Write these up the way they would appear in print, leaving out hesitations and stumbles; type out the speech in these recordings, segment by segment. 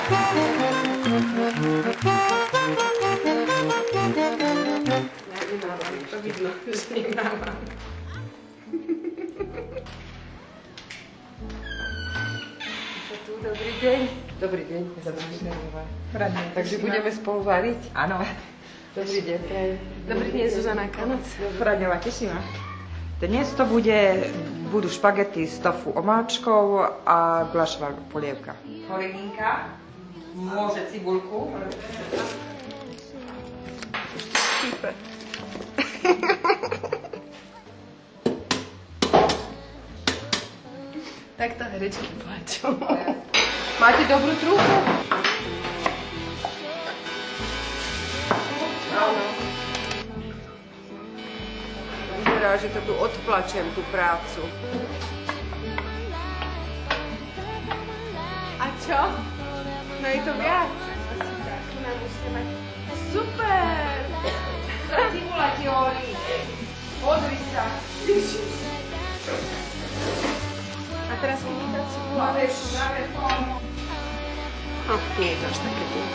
To vidno, že nehrávam. Dobrý deň. Dobrý deň. Takže budeme spolu variť? Áno. Dobrý deň, prajem. Dobrý deň, Zuzana Kanoc. Poradňová, teším ma. Dnes to budú špagety s tofu omáčkou a gulášová polievka. Horeninka, môže cibulku. Šípe. Takto herečky plačú. Máte dobrú trúbu? Áno. Vyzerá, že to tu odplačem, tú prácu. A čo? No je to viac. Super! Cibula ti horí. Pozri sa. A teraz vidím tá cibula. Nie je to až také dlhé.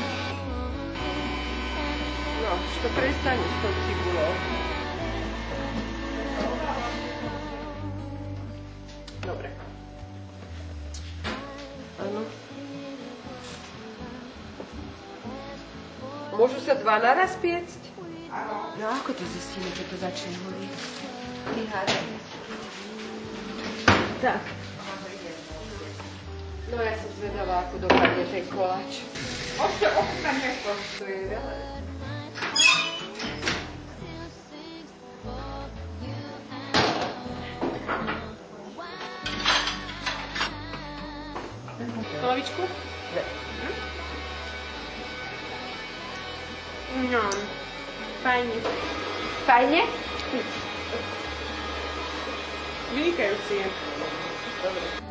No, už to prestane s tou cibulou. Dobre. Áno. Môžu sa dva naraz piecť? No ako to zistíme, že to začne horiť? Tak. No ja som zvedavá, ako dopadne ten koláč. Ešte ochutnanie to. To je veľa. Polovičku? No, fajne. Fajne? Vynikajúci je. Dobre.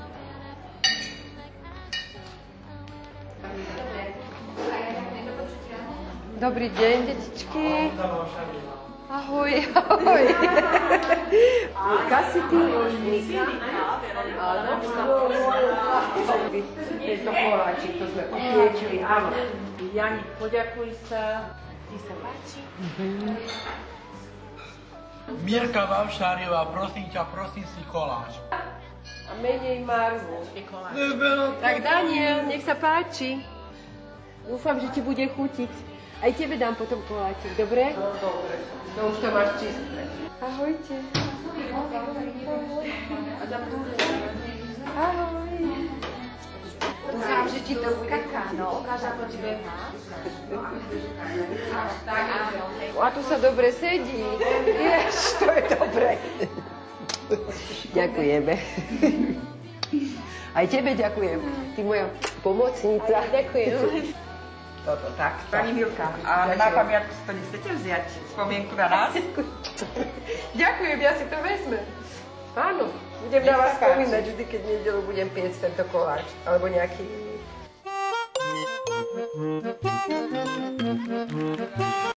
Dobrý deň, detičky. Ahoj, ahoj. Mika si ty? Mika? Áno. Tento koláčik, to sme upiečili, áno. Jani, poďakuj sa. Ti sa páči? Mirka Vavšáriová, prosím ťa, prosím si koláč. A menej Marvu. Tak Daniel, nech sa páči. Dúfam, že ti bude chutiť. Aj tebe dám potom koláčik, dobre? No, dobre. No už to máš čisté. Ahojte. Ahoj. Dúfam, že ti to skaká, no. Ukáža to tebe. A tu sa dobre sedí. Jež, to je dobre. Ďakujeme. Aj tebe ďakujem. Ty moja pomocnica. Ďakujem. Toto, tak. Pani Milka, a na pamiatku si to nechcete vziať? Spomienku na nás? Ďakujem, ja si to vezmem. Áno, budem na vás spomínať vždy, keď nedeľu budem piecť tento koláč. Alebo nejaký iný.